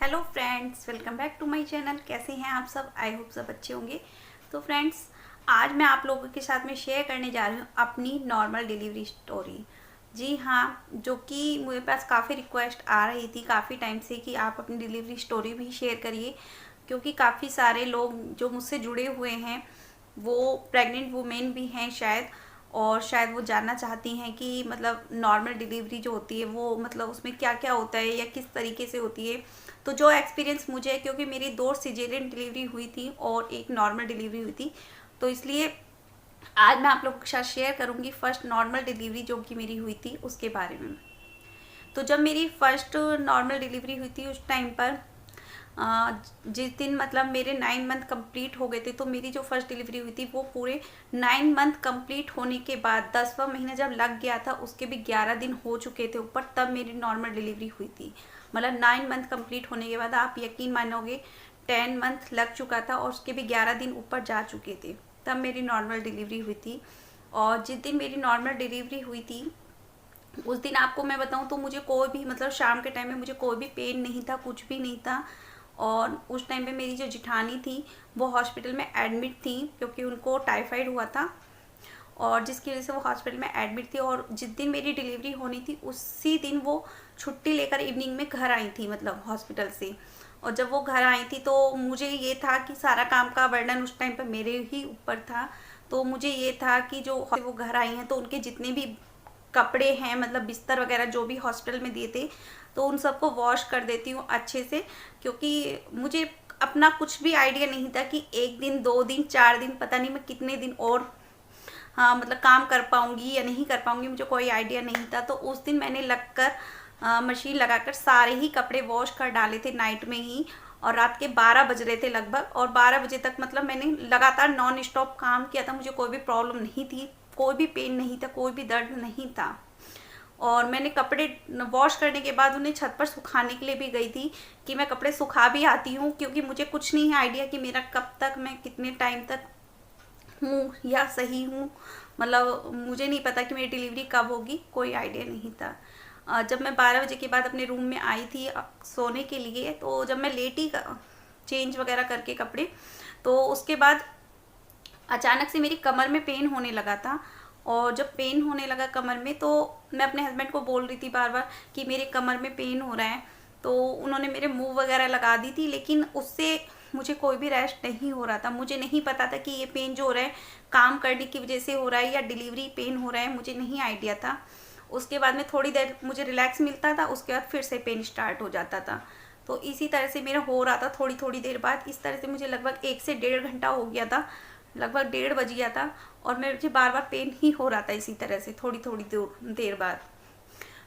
Hello friends, welcome back to my channel. कैसे हैं आप सब? आई होप सब अच्छे होंगे। तो फ्रेंड्स, आज मैं आप लोगों के साथ में शेयर करने जा रही हूँ अपनी नॉर्मल डिलीवरी स्टोरी। जी हाँ, जो कि मेरे पास काफ़ी रिक्वेस्ट आ रही थी काफ़ी टाइम से कि आप अपनी डिलीवरी स्टोरी भी शेयर करिए, क्योंकि काफ़ी सारे लोग जो मुझसे जुड़े हुए हैं वो प्रेग्नेंट वुमेन भी हैं शायद, और शायद वो जानना चाहती हैं कि मतलब नॉर्मल डिलीवरी जो होती है वो मतलब उसमें क्या क्या होता है या किस तरीके से होती है। तो जो एक्सपीरियंस मुझे है, क्योंकि मेरी 2 सिजेरियन डिलीवरी हुई थी और एक नॉर्मल डिलीवरी हुई थी, तो इसलिए आज मैं आप लोगों के साथ शेयर करूंगी फर्स्ट नॉर्मल डिलीवरी जो कि मेरी हुई थी उसके बारे में। तो जब मेरी फर्स्ट नॉर्मल डिलीवरी हुई थी उस टाइम पर जिस दिन मतलब मेरे 9 मंथ कंप्लीट हो गए थे, तो मेरी जो फर्स्ट डिलीवरी हुई थी वो पूरे 9 मंथ कंप्लीट होने के बाद 10वां महीना जब लग गया था, उसके भी 11 दिन हो चुके थे ऊपर, तब मेरी नॉर्मल डिलीवरी हुई थी। मतलब 9 मंथ कंप्लीट होने के बाद आप यकीन मानोगे 10 मंथ लग चुका था और उसके भी 11 दिन ऊपर जा चुके थे, तब मेरी नॉर्मल डिलीवरी हुई थी। और जिस दिन मेरी नॉर्मल डिलीवरी हुई थी उस दिन आपको मैं बताऊं तो मुझे कोई भी मतलब शाम के टाइम में मुझे कोई भी पेन नहीं था, कुछ भी नहीं था। और उस टाइम पे मेरी जो जिठानी थी वो हॉस्पिटल में एडमिट थी, क्योंकि उनको टाइफाइड हुआ था और जिसकी वजह से वो हॉस्पिटल में एडमिट थी। और जिस दिन मेरी डिलीवरी होनी थी उसी दिन वो छुट्टी लेकर इवनिंग में घर आई थी, मतलब हॉस्पिटल से। और जब वो घर आई थी तो मुझे ये था कि सारा काम का बर्डन उस टाइम पर मेरे ही ऊपर था। तो मुझे ये था कि जो वो घर आई हैं तो उनके जितने भी कपड़े हैं, मतलब बिस्तर वगैरह जो भी हॉस्पिटल में दिए थे, तो उन सबको वॉश कर देती हूँ अच्छे से, क्योंकि मुझे अपना कुछ भी आइडिया नहीं था कि 1 दिन 2 दिन 4 दिन पता नहीं मैं कितने दिन और हाँ मतलब काम कर पाऊंगी या नहीं कर पाऊंगी, मुझे कोई आइडिया नहीं था। तो उस दिन मैंने लगकर मशीन लगाकर सारे ही कपड़े वॉश कर डाले थे नाइट में ही। और रात के 12 बज रहे थे लगभग, और 12 बजे तक मतलब मैंने लगातार नॉन स्टॉप काम किया था। मुझे कोई भी प्रॉब्लम नहीं थी, कोई भी पेन नहीं था, कोई भी दर्द नहीं था। और मैंने कपड़े वॉश करने के बाद उन्हें छत पर सुखाने के लिए भी गई थी कि मैं कपड़े सुखा भी आती हूँ, क्योंकि मुझे कुछ नहीं है आइडिया कि मेरा कब तक, मैं कितने टाइम तक हूँ या सही हूँ। मतलब मुझे नहीं पता कि मेरी डिलीवरी कब होगी, कोई आइडिया नहीं था। जब मैं 12 बजे के बाद अपने रूम में आई थी सोने के लिए, तो जब मैं लेटी चेंज वगैरह करके कपड़े, तो उसके बाद अचानक से मेरी कमर में पेन होने लगा था। और जब पेन होने लगा कमर में, तो मैं अपने हस्बैंड को बोल रही थी बार बार कि मेरे कमर में पेन हो रहा है। तो उन्होंने मेरे मूव वगैरह लगा दी थी, लेकिन उससे मुझे कोई भी रेस्ट नहीं हो रहा था। मुझे नहीं पता था कि ये पेन जो हो रहा है काम करने की वजह से हो रहा है या डिलीवरी पेन हो रहा है, मुझे नहीं आइडिया था। उसके बाद में थोड़ी देर मुझे रिलैक्स मिलता था, उसके बाद फिर से पेन स्टार्ट हो जाता था। तो इसी तरह से मेरा हो रहा था थोड़ी थोड़ी देर बाद। इस तरह से मुझे लगभग 1 से 1.5 घंटा हो गया था, लगभग 1:30 बज गया था। और मुझे बार बार पेन ही हो रहा था इसी तरह से थोड़ी थोड़ी देर बाद।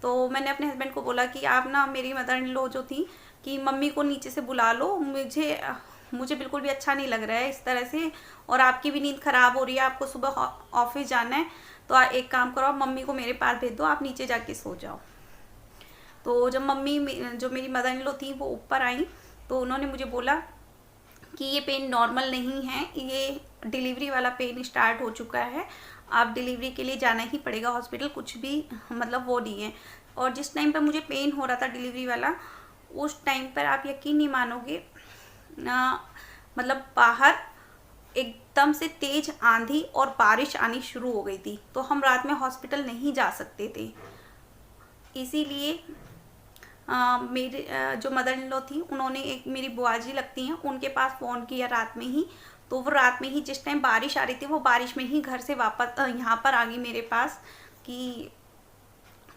तो मैंने अपने हस्बैंड को बोला कि आप ना, मेरी मदर इन लॉ जो थी, कि मम्मी को नीचे से बुला लो, मुझे बिल्कुल भी अच्छा नहीं लग रहा है इस तरह से, और आपकी भी नींद खराब हो रही है, आपको सुबह ऑफिस जाना है, तो एक काम करो, आप मम्मी को मेरे पास भेज दो, आप नीचे जाके सो जाओ। तो जब मम्मी जो मेरी मदर इन लॉ थी वो ऊपर आई, तो उन्होंने मुझे बोला कि ये पेन नॉर्मल नहीं है, ये डिलीवरी वाला पेन स्टार्ट हो चुका है, आप डिलीवरी के लिए जाना ही पड़ेगा हॉस्पिटल, कुछ भी मतलब वो नहीं है। और जिस टाइम पर मुझे पेन हो रहा था डिलीवरी वाला, उस टाइम पर आप यकीन नहीं मानोगे, मतलब बाहर एकदम से तेज आंधी और बारिश आनी शुरू हो गई थी, तो हम रात में हॉस्पिटल नहीं जा सकते थे। इसीलिए मेरे जो मदर इन लॉ थी, उन्होंने एक मेरी बुआ जी लगती हैं, उनके पास फ़ोन किया रात में ही। तो वो रात में ही जिस टाइम बारिश आ रही थी, वो बारिश में ही घर से वापस यहाँ पर आ गई मेरे पास, कि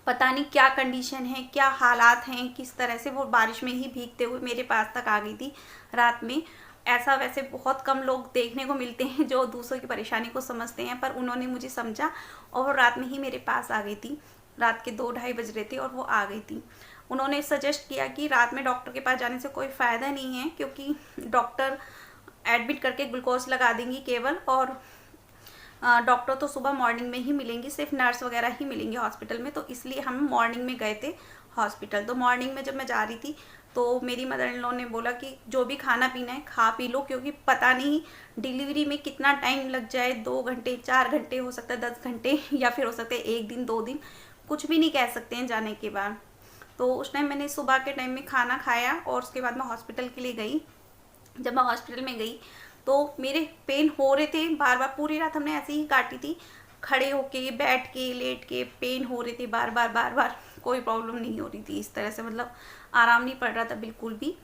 पता नहीं क्या कंडीशन है, क्या हालात हैं, किस तरह से वो बारिश में ही भीगते हुए मेरे पास तक आ गई थी रात में। ऐसा वैसे बहुत कम लोग देखने को मिलते हैं जो दूसरों की परेशानी को समझते हैं, पर उन्होंने मुझे समझा और वो रात में ही मेरे पास आ गई थी। रात के 2-2:30 बज रहे थे और वो आ गई थी। उन्होंने सजेस्ट किया कि रात में डॉक्टर के पास जाने से कोई फ़ायदा नहीं है, क्योंकि डॉक्टर एडमिट करके ग्लूकोज लगा देंगी केवल, और डॉक्टर तो सुबह मॉर्निंग में ही मिलेंगी, सिर्फ नर्स वगैरह ही मिलेंगे हॉस्पिटल में। तो इसलिए हम मॉर्निंग में गए थे हॉस्पिटल। तो मॉर्निंग में जब मैं जा रही थी, तो मेरी मदर इन लॉ ने बोला कि जो भी खाना पीना है खा पी लो, क्योंकि पता नहीं डिलीवरी में कितना टाइम लग जाए, 2 घंटे 4 घंटे हो सकता है, 10 घंटे या फिर हो सकते हैं 1 दिन 2 दिन, कुछ भी नहीं कह सकते हैं जाने के बाद। तो उस टाइम मैंने सुबह के टाइम में खाना खाया और उसके बाद मैं हॉस्पिटल के लिए गई। जब मैं हॉस्पिटल में गई तो मेरे पेन हो रहे थे बार बार, पूरी रात हमने ऐसे ही काटी थी, खड़े होके, बैठ के, लेट के पेन हो रहे थे बार बार, कोई प्रॉब्लम नहीं हो रही थी इस तरह से, मतलब आराम नहीं पड़ रहा था बिल्कुल भी।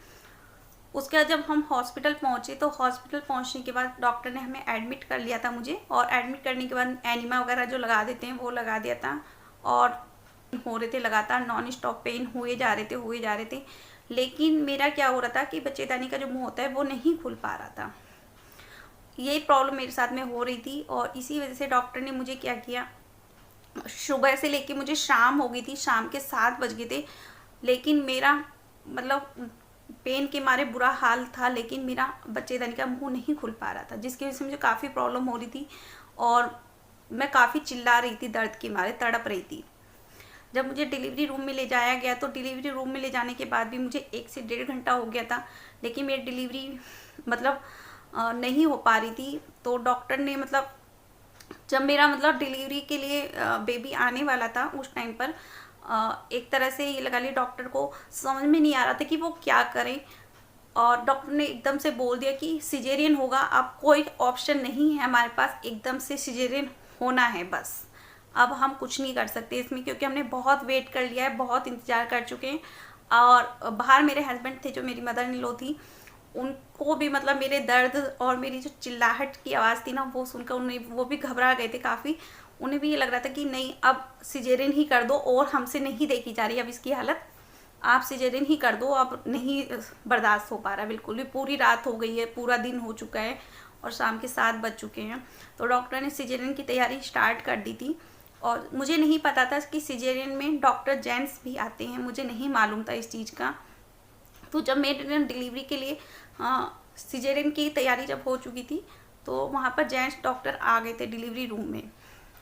उसके बाद जब हम हॉस्पिटल पहुँचे तो हॉस्पिटल पहुँचने के बाद डॉक्टर ने हमें एडमिट कर लिया था मुझे, और एडमिट करने के बाद एनिमा वगैरह जो लगा देते हैं वो लगा दिया था, और हो रहे थे लगातार, नॉन स्टॉप पेन हुए जा रहे थे। लेकिन मेरा क्या हो रहा था कि बच्चेदानी का जो मुंह होता है वो नहीं खुल पा रहा था। ये प्रॉब्लम मेरे साथ में हो रही थी, और इसी वजह से डॉक्टर ने मुझे क्या किया, सुबह से लेके मुझे शाम हो गई थी, शाम के 7 बज गए थे, लेकिन मेरा मतलब पेन के मारे बुरा हाल था, लेकिन मेरा बच्चेदानी का मुंह नहीं खुल पा रहा था, जिसकी वजह से मुझे काफ़ी प्रॉब्लम हो रही थी और मैं काफ़ी चिल्ला रही थी, दर्द के मारे तड़प रही थी। जब मुझे डिलीवरी रूम में ले जाया गया तो डिलीवरी रूम में ले जाने के बाद भी मुझे 1 से 1.5 घंटा हो गया था, लेकिन मेरी डिलीवरी मतलब नहीं हो पा रही थी। तो डॉक्टर ने मतलब जब मेरा मतलब डिलीवरी के लिए बेबी आने वाला था उस टाइम पर एक तरह से ये लगा लिया, डॉक्टर को समझ में नहीं आ रहा था कि वो क्या करें, और डॉक्टर ने एकदम से बोल दिया कि सिजेरियन होगा, अब कोई ऑप्शन नहीं है हमारे पास, एकदम से सिजेरियन होना है बस, अब हम कुछ नहीं कर सकते इसमें, क्योंकि हमने बहुत वेट कर लिया है, बहुत इंतज़ार कर चुके हैं। और बाहर मेरे हस्बैंड थे, जो मेरी मदर इन लॉ थी, उनको भी मतलब मेरे दर्द और मेरी जो चिल्लाहट की आवाज़ थी ना, वो सुनकर वो भी घबरा गए थे काफ़ी। उन्हें भी ये लग रहा था कि नहीं, अब सिजेरियन ही कर दो, और हमसे नहीं देखी जा रही अब इसकी हालत, आप सिजेरियन ही कर दो, अब नहीं बर्दाश्त हो पा रहा बिल्कुल भी। पूरी रात हो गई है, पूरा दिन हो चुका है और शाम के 7 बज चुके हैं। तो डॉक्टर ने सिजेरियन की तैयारी स्टार्ट कर दी थी, और मुझे नहीं पता था कि सिजेरियन में डॉक्टर जेंट्स भी आते हैं, मुझे नहीं मालूम था इस चीज़ का। तो जब मेरे डिलीवरी के लिए सिजेरियन की तैयारी जब हो चुकी थी, तो वहाँ पर जेंट्स डॉक्टर आ गए थे डिलीवरी रूम में।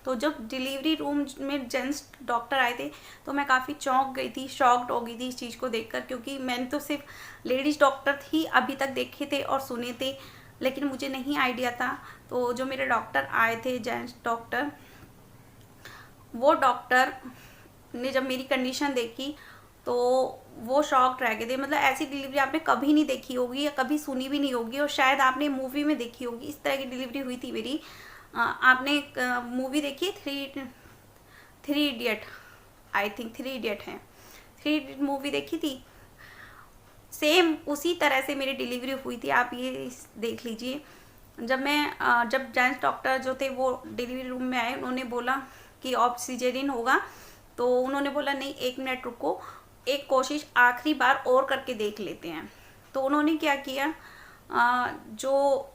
तो जब डिलीवरी रूम में जेंट्स डॉक्टर आए थे तो मैं काफ़ी चौंक गई थी, शॉक्ड हो गई थी इस चीज़ को देखकर, क्योंकि मैंने तो सिर्फ लेडीज़ डॉक्टर ही अभी तक देखे थे और सुने थे, लेकिन मुझे नहीं आइडिया था। तो जो मेरे डॉक्टर आए थे, जेंट्स डॉक्टर, वो डॉक्टर ने जब मेरी कंडीशन देखी तो वो शॉक्ड रह गए थे। मतलब ऐसी डिलीवरी आपने कभी नहीं देखी होगी या कभी सुनी भी नहीं होगी, और शायद आपने मूवी में देखी होगी, इस तरह की डिलीवरी हुई थी मेरी। आपने एक मूवी देखी है, three idiot, I think 3 idiot है, 3 इडियट मूवी देखी थी, सेम उसी तरह से मेरी डिलीवरी हुई थी, आप ये देख लीजिए। जब जेंट्स डॉक्टर जो थे वो डिलीवरी रूम में आए, उन्होंने बोला कि अब सिजेरियन होगा, तो उन्होंने बोला नहीं, 1 मिनट रुको, एक कोशिश आखिरी बार और करके देख लेते हैं। तो उन्होंने क्या किया, जो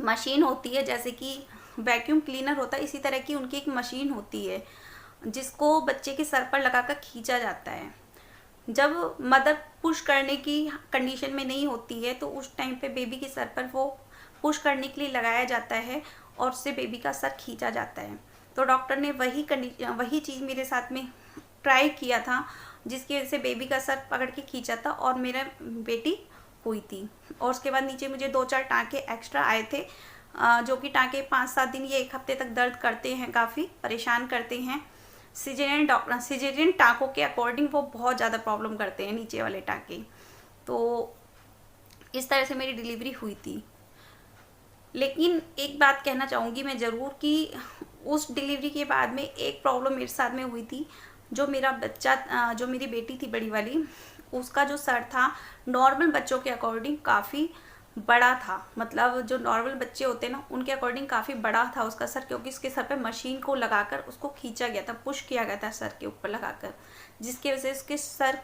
मशीन होती है, जैसे कि वैक्यूम क्लीनर होता है, इसी तरह की उनकी एक मशीन होती है जिसको बच्चे के सर पर लगाकर खींचा जाता है। जब मदर पुश करने की कंडीशन में नहीं होती है तो उस टाइम पे बेबी के सर पर वो पुश करने के लिए लगाया जाता है और उससे बेबी का सर खींचा जाता है। तो डॉक्टर ने वही चीज़ मेरे साथ में ट्राई किया था, जिसकी वजह से बेबी का सर पकड़ के खींचा था और मेरा बेटी हुई थी। और उसके बाद नीचे मुझे 2-4 टाँके एक्स्ट्रा आए थे, जो कि टाँके 5-7 दिन या 1 हफ्ते तक दर्द करते हैं, काफ़ी परेशान करते हैं। सिजेरियन टाँकों के अकॉर्डिंग वो बहुत ज़्यादा प्रॉब्लम करते हैं, नीचे वाले टाँके। तो इस तरह से मेरी डिलीवरी हुई थी। लेकिन एक बात कहना चाहूँगी मैं ज़रूर कि उस डिलीवरी के बाद में एक प्रॉब्लम मेरे साथ में हुई थी। जो मेरा बच्चा, जो मेरी बेटी थी बड़ी वाली, उसका जो सर था नॉर्मल बच्चों के अकॉर्डिंग काफ़ी बड़ा था। मतलब जो नॉर्मल बच्चे होते हैं ना, उनके अकॉर्डिंग काफ़ी बड़ा था उसका सर, क्योंकि उसके सर पे मशीन को लगाकर उसको खींचा गया था, पुश किया गया था सर के ऊपर लगाकर, जिसकी वजह से उसके सर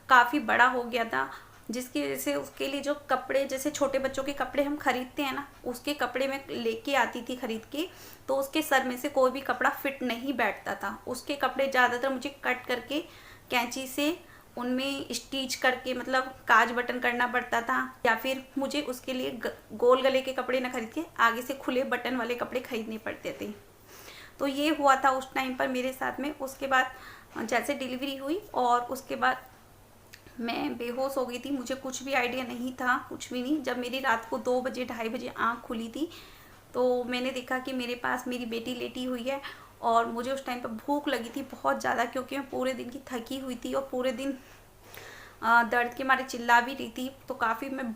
काफ़ी बड़ा हो गया था। जिसकी वजह से उसके लिए जो कपड़े, जैसे छोटे बच्चों के कपड़े हम खरीदते हैं ना, उसके कपड़े में लेके आती थी खरीद के, तो उसके सर में से कोई भी कपड़ा फिट नहीं बैठता था। उसके कपड़े ज़्यादातर मुझे कट करके कैंची से उनमें स्टिच करके, मतलब काज बटन करना पड़ता था, या फिर मुझे उसके लिए गोल गले के कपड़े ना खरीद के आगे से खुले बटन वाले कपड़े खरीदने पड़ते थे। तो ये हुआ था उस टाइम पर मेरे साथ में। उसके बाद जैसे डिलीवरी हुई और उसके बाद मैं बेहोश हो गई थी, मुझे कुछ भी आइडिया नहीं था, कुछ भी नहीं। जब मेरी रात को 2 बजे 2:30 बजे आँख खुली थी तो मैंने देखा कि मेरे पास मेरी बेटी लेटी हुई है और मुझे उस टाइम पर भूख लगी थी बहुत ज़्यादा, क्योंकि मैं पूरे दिन की थकी हुई थी और पूरे दिन दर्द के मारे चिल्ला भी रही थी, तो काफ़ी मैं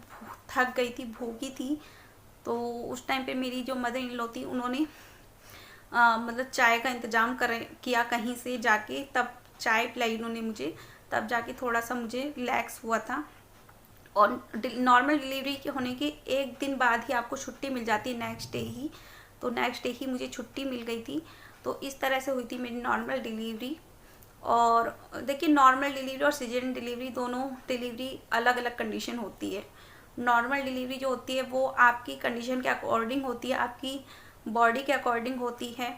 थक गई थी, भूखी थी। तो उस टाइम पे मेरी जो मदर इन लॉ थी उन्होंने मतलब चाय का इंतज़ाम किया कहीं से जाके, तब चाय पिलाई उन्होंने मुझे, तब जाके थोड़ा सा मुझे रिलैक्स हुआ था। और नॉर्मल डिलीवरी के होने के एक दिन बाद ही आपको छुट्टी मिल जाती है, नेक्स्ट डे ही। तो नेक्स्ट डे ही मुझे छुट्टी मिल गई थी। तो इस तरह से हुई थी मेरी नॉर्मल डिलीवरी। और देखिए, नॉर्मल डिलीवरी और सिजेरियन डिलीवरी दोनों डिलीवरी अलग अलग कंडीशन होती है। नॉर्मल डिलीवरी जो होती है वो आपकी कंडीशन के अकॉर्डिंग होती है, आपकी बॉडी के अकॉर्डिंग होती है।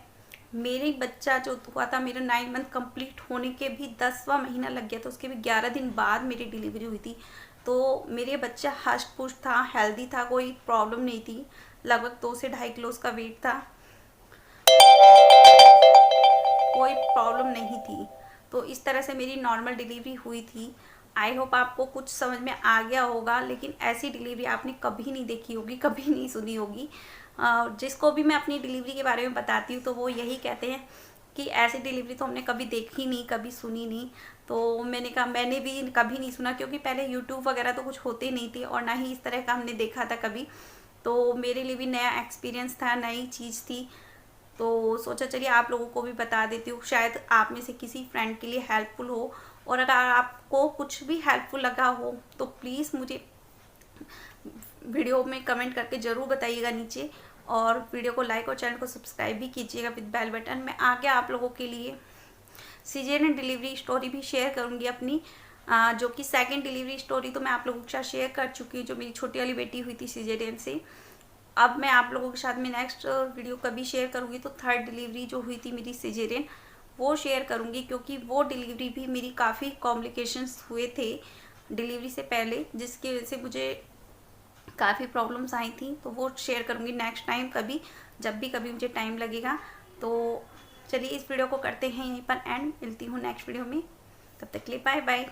मेरे बच्चा जो हुआ था, मेरा 9 मंथ कंप्लीट होने के भी 10वां महीना लग गया था, उसके भी 11 दिन बाद मेरी डिलीवरी हुई थी। तो मेरे बच्चा हष्ट पुष्ट था, हेल्दी था, कोई प्रॉब्लम नहीं थी। लगभग 2 से 2.5 किलो उसका वेट था, कोई प्रॉब्लम नहीं थी। तो इस तरह से मेरी नॉर्मल डिलीवरी हुई थी। आई होप आपको कुछ समझ में आ गया होगा, लेकिन ऐसी डिलीवरी आपने कभी नहीं देखी होगी, कभी नहीं सुनी होगी। जिसको भी मैं अपनी डिलीवरी के बारे में बताती हूँ तो वो यही कहते हैं कि ऐसी डिलीवरी तो हमने कभी देखी नहीं, कभी सुनी नहीं। तो मैंने कहा मैंने भी कभी नहीं सुना, क्योंकि पहले यूट्यूब वगैरह तो कुछ होते नहीं थे और ना ही इस तरह का हमने देखा था कभी। तो मेरे लिए भी नया एक्सपीरियंस था, नई चीज़ थी। तो सोचा चलिए आप लोगों को भी बता देती हूँ, शायद आप में से किसी फ्रेंड के लिए हेल्पफुल हो। और अगर आपको कुछ भी हेल्पफुल लगा हो तो प्लीज़ मुझे वीडियो में कमेंट करके ज़रूर बताइएगा नीचे, और वीडियो को लाइक और चैनल को सब्सक्राइब भी कीजिएगा विद बेल बटन। मैं आगे आप लोगों के लिए सीजेरियन डिलीवरी स्टोरी भी शेयर करूंगी अपनी, जो कि सेकंड डिलीवरी स्टोरी तो मैं आप लोगों के साथ शेयर कर चुकी हूँ, जो मेरी छोटी वाली बेटी हुई थी सीजेरियन से। अब मैं आप लोगों के साथ में नेक्स्ट वीडियो कभी शेयर करूंगी तो थर्ड डिलीवरी जो हुई थी मेरी सीजेरियन, वो शेयर करूंगी, क्योंकि वो डिलीवरी भी मेरी काफ़ी कॉम्प्लिकेशंस हुए थे डिलीवरी से पहले, जिसकी वजह से मुझे काफ़ी प्रॉब्लम्स आई थी। तो वो शेयर करूंगी नेक्स्ट टाइम कभी, जब भी कभी मुझे टाइम लगेगा। तो चलिए इस वीडियो को करते हैं यहीं पर एंड, मिलती हूँ नेक्स्ट वीडियो में, तब तक के लिए बाय बाय।